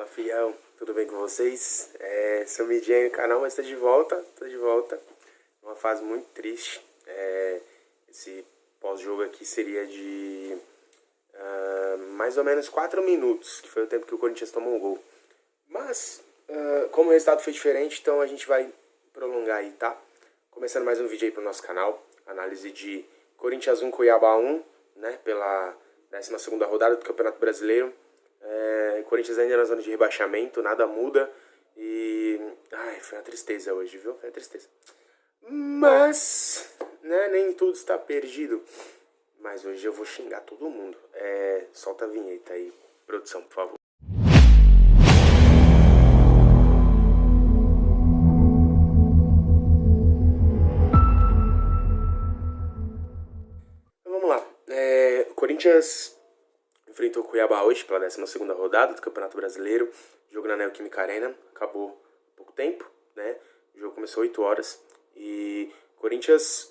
Fala, fiel, tudo bem com vocês? Sumidinha aí no canal, mas tô de volta. Uma fase muito triste. Esse pós-jogo aqui seria de mais ou menos 4 minutos, que foi o tempo que o Corinthians tomou um gol. Mas, como o resultado foi diferente, então a gente vai prolongar aí, tá? Começando mais um vídeo aí pro nosso canal. Análise de Corinthians 1, Cuiabá 1, né? Pela 12ª rodada do Campeonato Brasileiro. Corinthians ainda na zona de rebaixamento, nada muda. E... foi uma tristeza hoje, viu? Foi uma tristeza. Mas, né, nem tudo está perdido. Mas hoje eu vou xingar todo mundo. Solta a vinheta aí, produção, por favor. Então, vamos lá. O Corinthians enfrentou o Cuiabá hoje pela 12ª rodada do Campeonato Brasileiro. Jogo na Neoquímica Arena. Acabou há pouco tempo, né? O jogo começou 8 horas. E o Corinthians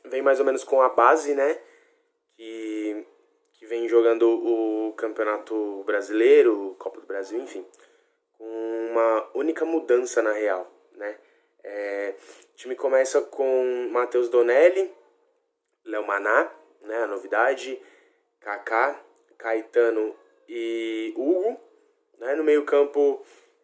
vem mais ou menos com a base, né? Que vem jogando o Campeonato Brasileiro, Copa do Brasil, enfim. Com uma única mudança na real, né? O time começa com Matheus Donelli, Léo Maná, né? A novidade. Kaká, Caetano e Hugo, né? No meio campo,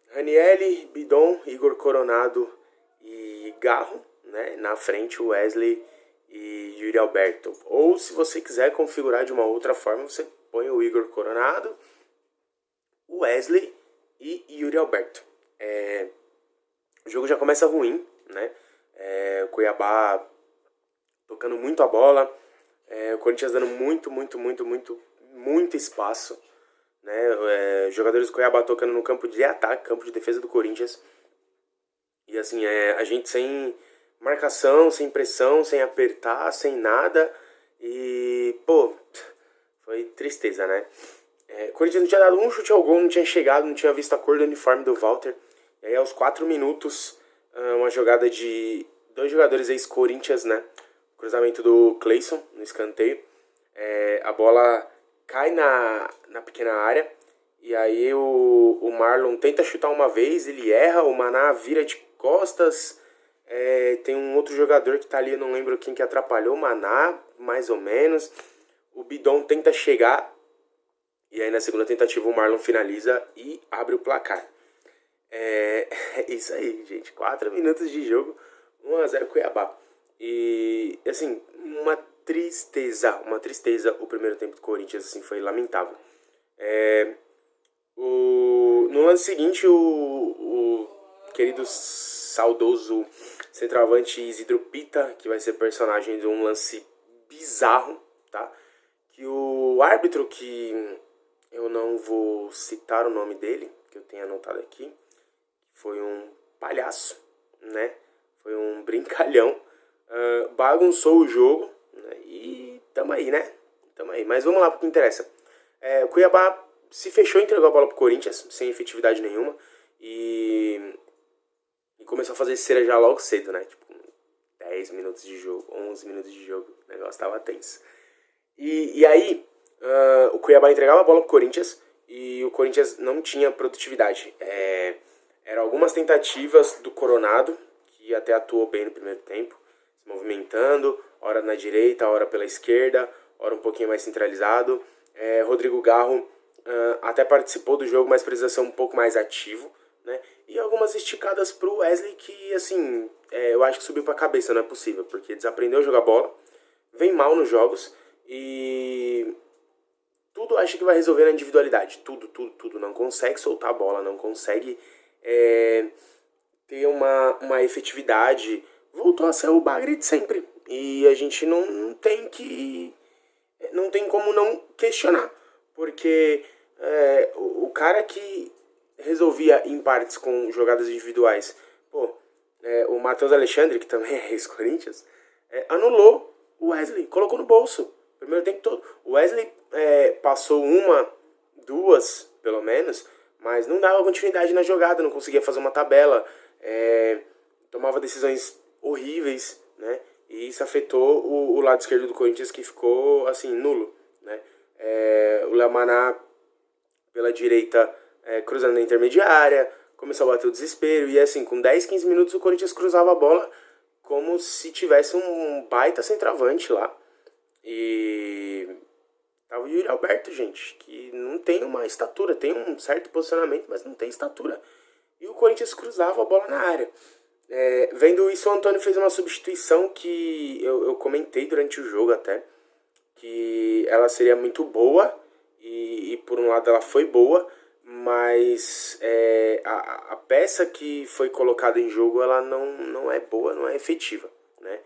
Ranieri, Bidon, Igor Coronado e Garro, né? Na frente, Wesley e Yuri Alberto. Ou, se você quiser configurar de uma outra forma, você põe o Igor Coronado, o Wesley e Yuri Alberto. O jogo já começa ruim, né? O Cuiabá tocando muito a bola. O Corinthians dando muito espaço, né? Jogadores do Cuiabá tocando no campo de ataque, campo de defesa do Corinthians. E assim, a gente sem marcação, sem pressão, sem apertar, sem nada. E, foi tristeza, né? O Corinthians não tinha dado um chute ao gol, não tinha chegado, não tinha visto a cor do uniforme do Walter. E aí, aos 4 minutos, uma jogada de 2 jogadores ex-Corinthians, né? Cruzamento do Cleison no escanteio. A bola cai na pequena área. E aí o Marlon tenta chutar uma vez, ele erra, o Maná vira de costas. Tem um outro jogador que tá ali, eu não lembro quem que atrapalhou o Maná, mais ou menos. O Bidon tenta chegar. E aí na segunda tentativa o Marlon finaliza e abre o placar. É isso aí, gente. 4 minutos de jogo, 1-0 Cuiabá. E, assim, uma tristeza o primeiro tempo do Corinthians, assim, foi lamentável. No lance seguinte, o querido saudoso centroavante Isidro Pita, que vai ser personagem de um lance bizarro, tá? Que o árbitro, que eu não vou citar o nome dele, que eu tenho anotado aqui, foi um palhaço, né? Foi um brincalhão. Bagunçou o jogo, né? E tamo aí, né? Mas vamos lá pro que interessa. O Cuiabá se fechou e entregou a bola pro Corinthians, sem efetividade nenhuma. E começou a fazer cera já logo cedo, né? Tipo, 10 minutos de jogo, 11 minutos de jogo. O negócio tava tenso. E aí, o Cuiabá entregava a bola pro Corinthians e o Corinthians não tinha produtividade. Eram algumas tentativas do Coronado, que até atuou bem no primeiro tempo, se movimentando, hora na direita, hora pela esquerda, hora um pouquinho mais centralizado. Rodrigo Garro até participou do jogo, mas precisa ser um pouco mais ativo, né? E algumas esticadas pro Wesley que, assim, eu acho que subiu pra cabeça, não é possível, porque desaprendeu a jogar bola, vem mal nos jogos e tudo acha que vai resolver na individualidade. Tudo. Não consegue soltar a bola, não consegue ter uma efetividade. Voltou a ser o bagre de sempre. E a gente não tem como não questionar. Porque o cara que resolvia em partes com jogadas individuais, o Matheus Alexandre, que também é ex-Corinthians, anulou o Wesley, colocou no bolso. Primeiro tempo todo. O Wesley passou 1, 2, pelo menos, mas não dava continuidade na jogada, não conseguia fazer uma tabela, tomava decisões horríveis, né? E isso afetou o lado esquerdo do Corinthians, que ficou, assim, nulo, né? O Léo Maná, pela direita, cruzando na intermediária, começou a bater o desespero, e assim, com 10, 15 minutos o Corinthians cruzava a bola como se tivesse um baita centroavante lá. E tava o Yuri Alberto, gente, que não tem uma estatura, tem um certo posicionamento, mas não tem estatura. E o Corinthians cruzava a bola na área. Vendo isso, o Antônio fez uma substituição que eu comentei durante o jogo até, que ela seria muito boa, e por um lado ela foi boa, mas a peça que foi colocada em jogo, ela não é boa, não é efetiva, né?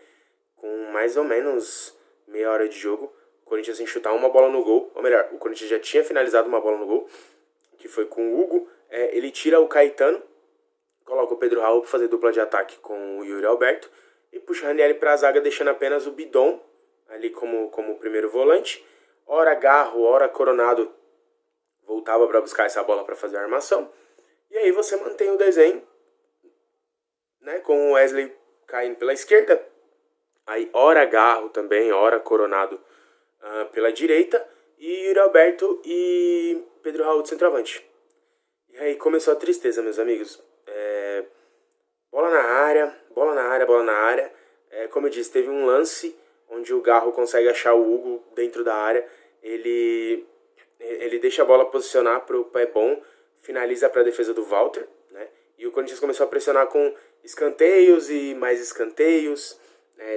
Com mais ou menos meia hora de jogo, o Corinthians sem chutar uma bola no gol, ou melhor, o Corinthians já tinha finalizado uma bola no gol, que foi com o Hugo, ele tira o Caetano, coloca o Pedro Raul para fazer dupla de ataque com o Yuri Alberto, e puxa o Ranieri para a zaga, deixando apenas o Bidon ali como primeiro volante. Ora Garro, ora Coronado voltava para buscar essa bola para fazer a armação. E aí você mantém o desenho, né, com o Wesley caindo pela esquerda. Aí ora Garro também, ora Coronado pela direita. E Yuri Alberto e Pedro Raul de centroavante. E aí começou a tristeza, meus amigos. Bola na área, bola na área, bola na área. Como eu disse, teve um lance onde o Garro consegue achar o Hugo dentro da área. Ele deixa a bola posicionar para o pé bom, finaliza para a defesa do Walter, né? E o Corinthians começou a pressionar com escanteios e mais escanteios.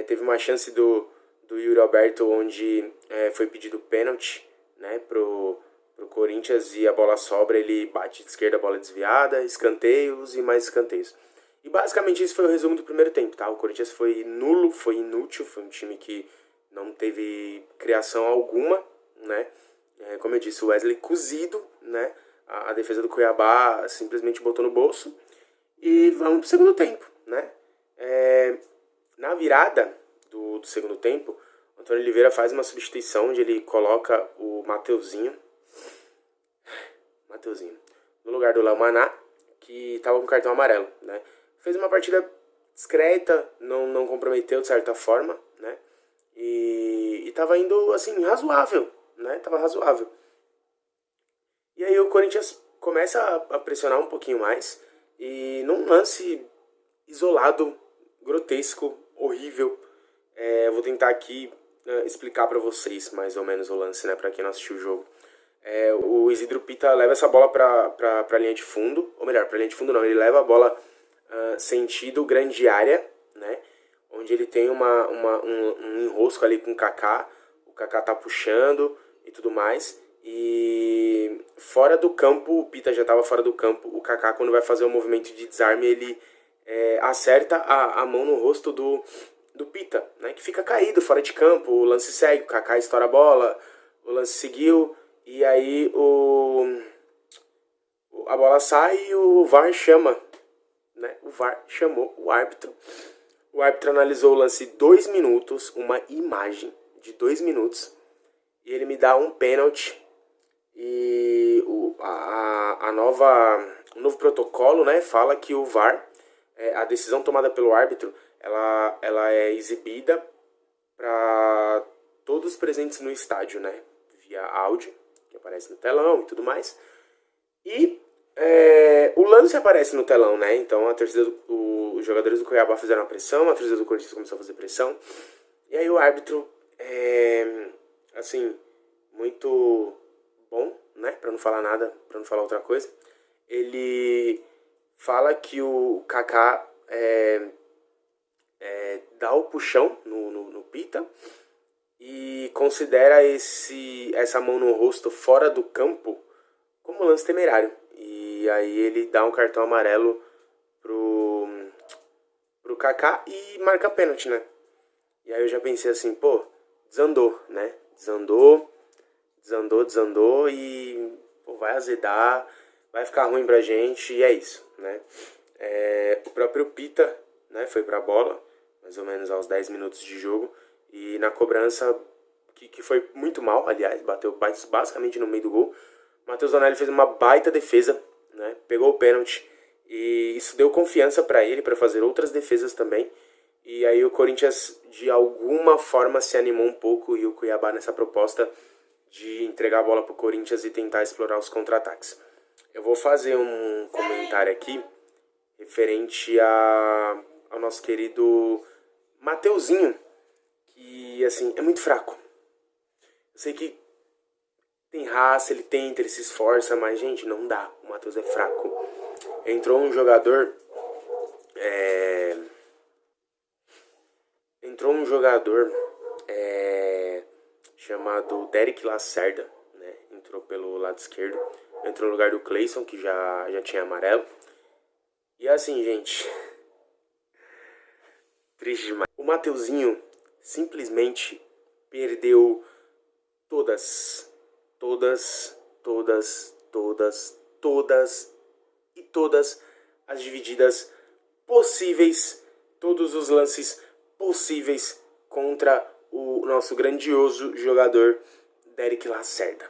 Teve uma chance do Yuri Alberto onde foi pedido pênalti, né, pro Corinthians, e a bola sobra, ele bate de esquerda, a bola desviada, escanteios e mais escanteios. E basicamente isso foi o resumo do primeiro tempo, tá? O Corinthians foi nulo, foi inútil, foi um time que não teve criação alguma, né? Como eu disse, o Wesley cozido, né? A defesa do Cuiabá simplesmente botou no bolso. E vamos pro segundo tempo, né? Na virada do segundo tempo, o Antônio Oliveira faz uma substituição onde ele coloca o Mateuzinho no lugar do Léo Maná, que estava com cartão amarelo, né? Fez uma partida discreta, não comprometeu de certa forma, né? E tava indo, assim, razoável, né? Tava razoável. E aí o Corinthians começa a pressionar um pouquinho mais, e num lance isolado, grotesco, horrível, eu vou tentar aqui explicar pra vocês mais ou menos o lance, né? Pra quem não assistiu o jogo. O Isidro Pita leva essa bola pra linha de fundo, ou melhor, pra linha de fundo não, ele leva a bola sentido grande área, né? Onde ele tem um enrosco ali com o Kaká tá puxando e tudo mais, e fora do campo, o Pita já estava fora do campo, o Kaká, quando vai fazer o movimento de desarme, ele acerta a mão no rosto do Pita, né? Que fica caído fora de campo, o lance segue, o Kaká estoura a bola, o lance seguiu, e aí a bola sai e o VAR chama, né? O VAR chamou o árbitro. O árbitro analisou o lance 2 minutos, uma imagem de 2 minutos, e ele me dá um pênalti. E o novo protocolo, né, fala que o VAR, a decisão tomada pelo árbitro, ela é exibida para todos presentes no estádio, né, via áudio, que aparece no telão e tudo mais. E o lance aparece no telão, né? Então a torcida os jogadores do Cuiabá fizeram a pressão, a torcida do Corinthians começou a fazer pressão. E aí o árbitro, assim, muito bom, né? Pra não falar nada, pra não falar outra coisa. Ele fala que o Kaká dá o puxão no Pita e considera essa mão no rosto fora do campo como lance temerário. E aí ele dá um cartão amarelo pro Kaká e marca pênalti, né? E aí eu já pensei assim, pô, desandou, né? Desandou e pô, vai azedar, vai ficar ruim pra gente, e é isso, né? O próprio Pita, né, foi pra bola, mais ou menos aos 10 minutos de jogo, e na cobrança, que foi muito mal, aliás, bateu basicamente no meio do gol, Matheus Donelli fez uma baita defesa, né? Pegou o pênalti, e isso deu confiança para ele para fazer outras defesas também. E aí o Corinthians de alguma forma se animou um pouco, e o Cuiabá nessa proposta de entregar a bola pro Corinthians e tentar explorar os contra-ataques. eu vou fazer um comentário aqui referente ao nosso querido Mateuzinho, que, assim, é muito fraco. Eu sei que tem raça, ele tenta, ele se esforça, mas, gente, não dá. O Matheus é fraco. Entrou um jogador... chamado Derek Lacerda, né? Entrou pelo lado esquerdo. Entrou no lugar do Cleison, que já tinha amarelo. E assim, gente... triste demais. O Mateuzinho simplesmente perdeu todas as divididas possíveis, todos os lances possíveis contra o nosso grandioso jogador Derek Lacerda,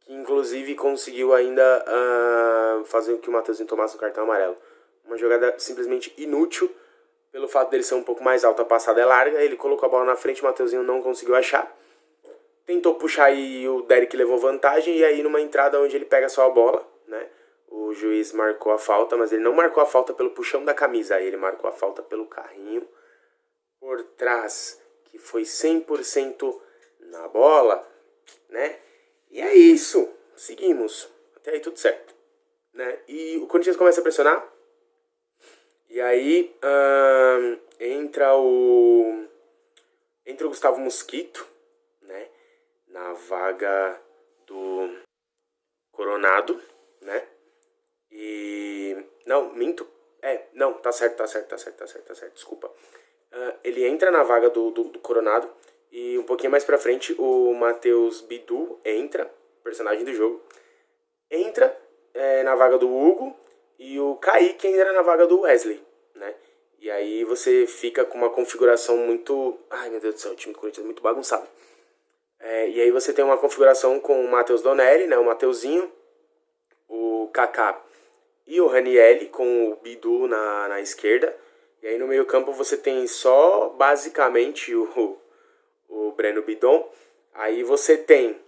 que inclusive conseguiu ainda fazer com que o Mateuzinho tomasse um cartão amarelo. Uma jogada simplesmente inútil, pelo fato dele ser um pouco mais alto, a passada é larga, ele colocou a bola na frente, o Mateuzinho não conseguiu achar. Tentou puxar e o Derek levou vantagem, e aí numa entrada onde ele pega só a bola, né? O juiz marcou a falta, mas ele não marcou a falta pelo puxão da camisa, aí ele marcou a falta pelo carrinho por trás, que foi 100% na bola, né? E é isso, seguimos, até aí tudo certo, né? E o Corinthians começa a pressionar, e aí entra o Gustavo Mosquito, né? Na vaga do Coronado, né? E... não, minto. Não, tá certo, desculpa. Ele entra na vaga do Coronado. E um pouquinho mais pra frente, o Matheus Bidu entra, personagem do jogo. Entra na vaga do Hugo. E o Kaique entra na vaga do Wesley, né? E aí você fica com uma configuração muito... ai, meu Deus do céu, o time do Corinthians é muito bagunçado. E aí você tem uma configuração com o Matheus Donelli, né? O Mateuzinho, o Kaká e o Ranielli, com o Bidu na esquerda. E aí no meio campo você tem só, basicamente, o Breno Bidon. Aí você tem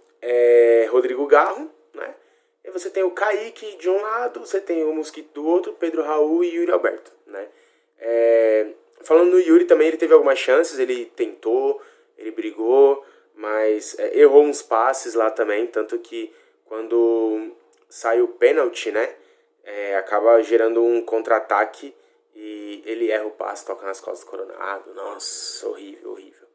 Rodrigo Garro, né? E você tem o Kaique de um lado, você tem o Mosquito do outro, Pedro Raul e Yuri Alberto, né? Falando no Yuri também, ele teve algumas chances, ele tentou, ele brigou, mas errou uns passes lá também, tanto que quando sai o pênalti, né? Acaba gerando um contra-ataque e ele erra o passe, toca nas costas do Coronado. Nossa, horrível.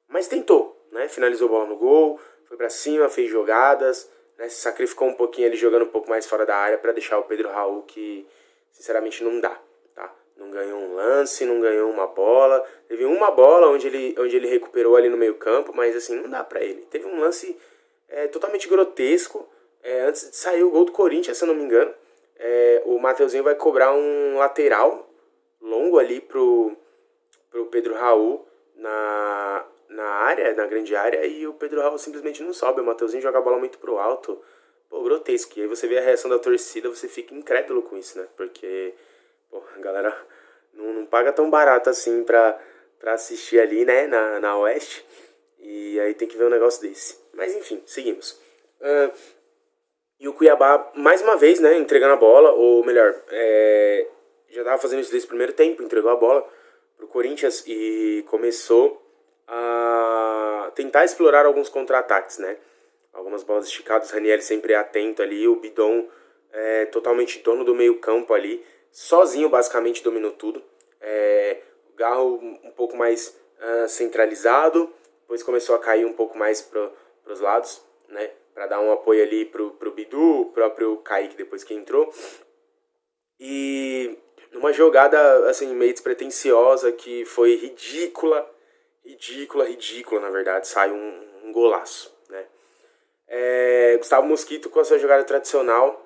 Mas tentou, né? Finalizou a bola no gol, foi pra cima, fez jogadas, né? Se sacrificou um pouquinho ele jogando um pouco mais fora da área pra deixar o Pedro Raul, que sinceramente não dá, tá? Não ganhou um lance, não ganhou uma bola. Teve uma bola onde ele recuperou ali no meio campo, mas assim, não dá pra ele. Teve um lance totalmente grotesco, antes de sair o gol do Corinthians, se eu não me engano. O Mateuzinho vai cobrar um lateral longo ali pro Pedro Raul na área, na grande área, e o Pedro Raul simplesmente não sobe. O Mateuzinho joga a bola muito pro alto. Pô, grotesco. E aí você vê a reação da torcida, você fica incrédulo com isso, né? Porque, pô, a galera não paga tão barato assim pra assistir ali, né, na Oeste. E aí tem que ver um negócio desse. Mas enfim, seguimos. E o Cuiabá, mais uma vez, né, entregando a bola, ou melhor, já estava fazendo isso desde o primeiro tempo, entregou a bola pro Corinthians e começou a tentar explorar alguns contra-ataques, né? Algumas bolas esticadas, Raniel sempre atento ali, o Bidon totalmente dono do meio campo ali, sozinho basicamente dominou tudo. O Garro um pouco mais centralizado, depois começou a cair um pouco mais pros lados, né? Para dar um apoio ali pro Bidu, o próprio Kaique depois que entrou. E numa jogada assim meio despretensiosa, que foi ridícula, na verdade, sai um golaço, né? Gustavo Mosquito com a sua jogada tradicional,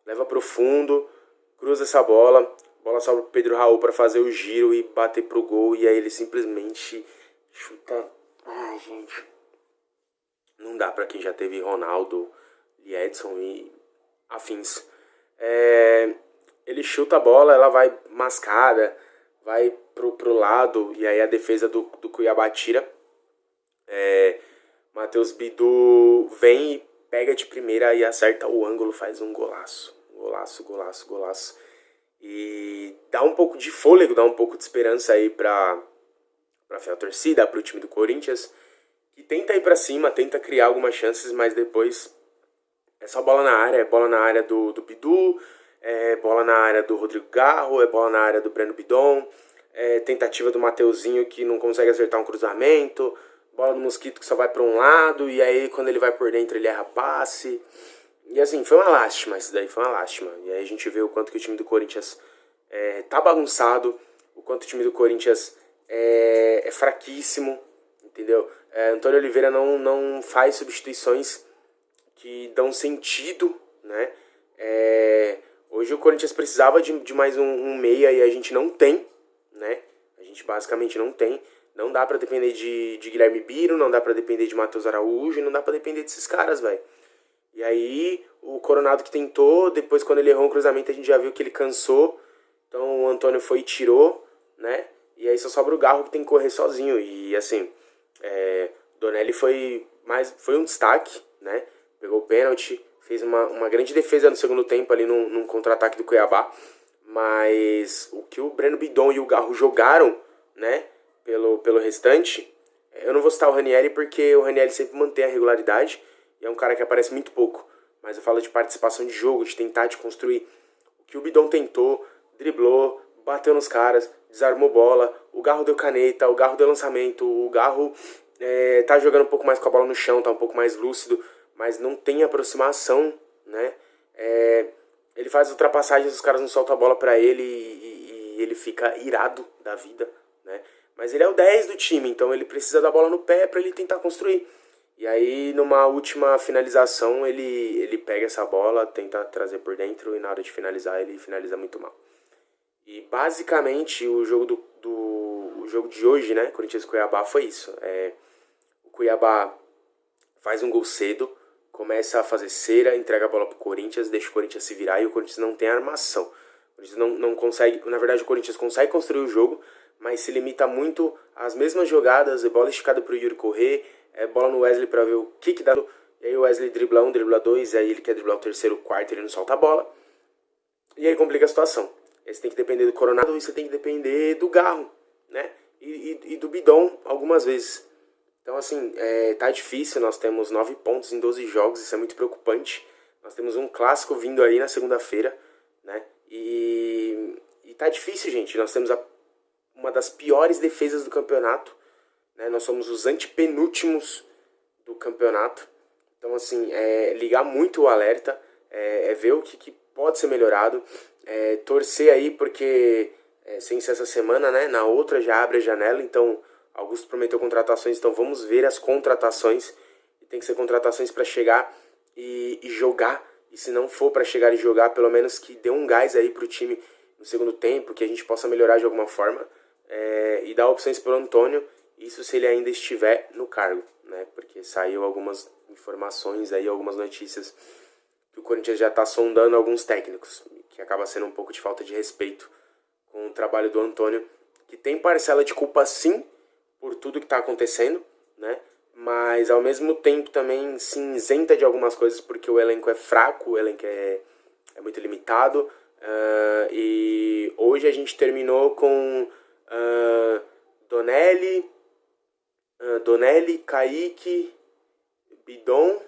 leva pro fundo, cruza essa bola sobe pro Pedro Raul para fazer o giro e bater pro gol, e aí ele simplesmente chuta. Ai, gente, não dá para quem já teve Ronaldo, Edson e afins. Ele chuta a bola, ela vai mascada, vai pro lado, e aí a defesa do Cuiabá tira. Matheus Bidu vem e pega de primeira e acerta o ângulo, faz um golaço. golaço, golaço, golaço. E dá um pouco de fôlego, dá um pouco de esperança aí pra fiel torcida, pro time do Corinthians, que tenta ir pra cima, tenta criar algumas chances, mas depois é só bola na área, é bola na área do Bidu, é bola na área do Rodrigo Garro, é bola na área do Breno Bidon, é tentativa do Mateuzinho que não consegue acertar um cruzamento, bola do Mosquito que só vai pra um lado, e aí quando ele vai por dentro ele erra passe. E assim, foi uma lástima isso daí, foi uma lástima. E aí a gente vê o quanto que o time do Corinthians tá bagunçado, o quanto o time do Corinthians é fraquíssimo, entendeu? Antônio Oliveira não faz substituições que dão sentido, né? Hoje o Corinthians precisava de mais um meia e a gente não tem, né? A gente basicamente não tem. Não dá pra depender de Guilherme Biro, não dá pra depender de Matheus Araújo, não dá pra depender desses caras, velho. E aí o Coronado que tentou, depois quando ele errou um cruzamento a gente já viu que ele cansou. Então o Antônio foi e tirou, né? E aí só sobra o Garro que tem que correr sozinho. E assim, Donelli foi um destaque, né? Pegou o pênalti, fez uma grande defesa no segundo tempo ali num contra-ataque do Cuiabá. Mas o que o Breno Bidon e o Garro jogaram, né? Pelo restante, eu não vou citar o Ranieri porque o Ranieri sempre mantém a regularidade e é um cara que aparece muito pouco. Mas eu falo de participação de jogo, de tentar, de construir. O que o Bidon tentou, driblou, bateu nos caras, desarmou bola, o Garro deu caneta, o Garro deu lançamento, o Garro tá jogando um pouco mais com a bola no chão, tá um pouco mais lúcido, mas não tem aproximação, né? Ele faz ultrapassagens, os caras não soltam a bola pra ele e ele fica irado da vida, né? Mas ele é o 10 do time, então ele precisa da bola no pé pra ele tentar construir. E aí, numa última finalização, ele pega essa bola, tenta trazer por dentro e na hora de finalizar, ele finaliza muito mal. E basicamente, o jogo o jogo de hoje, né, Corinthians e Cuiabá, foi isso. O Cuiabá faz um gol cedo, começa a fazer cera, entrega a bola pro Corinthians, deixa o Corinthians se virar e o Corinthians não tem armação. O Corinthians não consegue, na verdade o Corinthians consegue construir o jogo, mas se limita muito às mesmas jogadas, bola esticada pro Yuri correr, bola no Wesley pra ver o que dá. E aí o Wesley dribla um, dribla dois, aí ele quer driblar o terceiro, o quarto, ele não solta a bola. E aí complica a situação. Aí você tem que depender do Coronado e você tem que depender do Garro, né? E do Bidon algumas vezes. Então assim, tá difícil, nós temos 9 pontos em 12 jogos, isso é muito preocupante. Nós temos um clássico vindo aí na segunda-feira, né? E tá difícil, gente. Nós temos uma das piores defesas do campeonato, né? Nós somos os antepenúltimos do campeonato. Então, assim, ligar muito o alerta, ver o que pode ser melhorado, torcer aí, porque sem ser essa semana, né? Na outra já abre a janela, então Augusto prometeu contratações, então vamos ver as contratações. E tem que ser contratações para chegar e jogar. E se não for para chegar e jogar, pelo menos que dê um gás aí pro time no segundo tempo, que a gente possa melhorar de alguma forma. E dar opções pro Antônio, isso se ele ainda estiver no cargo, né? Porque saiu algumas informações aí, algumas notícias que o Corinthians já está sondando alguns técnicos, que acaba sendo um pouco de falta de respeito com o trabalho do Antônio, que tem parcela de culpa sim por tudo que está acontecendo, né? Mas ao mesmo tempo também se isenta de algumas coisas porque o elenco é fraco, o elenco é muito limitado. E hoje a gente terminou com Donelli, Kaique, Bidon,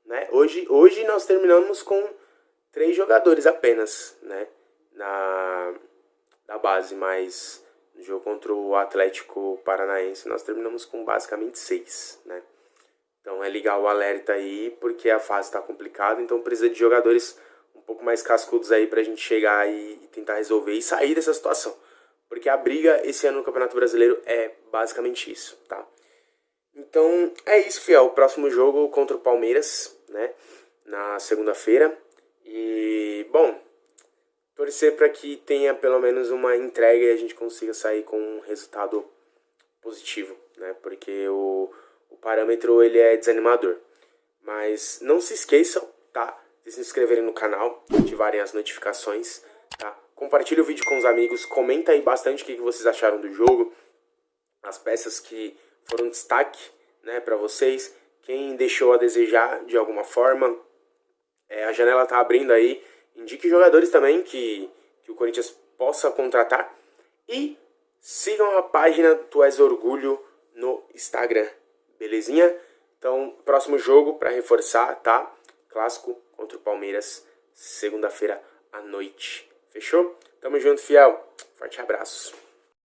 né? Hoje nós terminamos com 3 jogadores apenas, né? Da base, mas no jogo contra o Atlético Paranaense nós terminamos com basicamente 6, né? Então é ligar o alerta aí, porque a fase está complicada, então precisa de jogadores um pouco mais cascudos aí pra gente chegar e tentar resolver e sair dessa situação. Porque a briga esse ano no Campeonato Brasileiro é basicamente isso, tá? Então é isso, fiel. O próximo jogo contra o Palmeiras, né? Na segunda-feira. E, bom, torcer para que tenha pelo menos uma entrega e a gente consiga sair com um resultado positivo, né? Porque o parâmetro ele é desanimador. Mas não se esqueçam, tá? De se inscreverem no canal, ativarem as notificações, tá? Compartilhe o vídeo com os amigos, comenta aí bastante o que vocês acharam do jogo, as peças que foram destaque, né, para vocês, quem deixou a desejar de alguma forma. A janela tá abrindo aí, indique jogadores também que o Corinthians possa contratar. E sigam a página Tu És Orgulho no Instagram, belezinha? Então, próximo jogo para reforçar, tá? Clássico contra o Palmeiras, segunda-feira à noite. Fechou? Tamo junto, fiel. Forte abraço.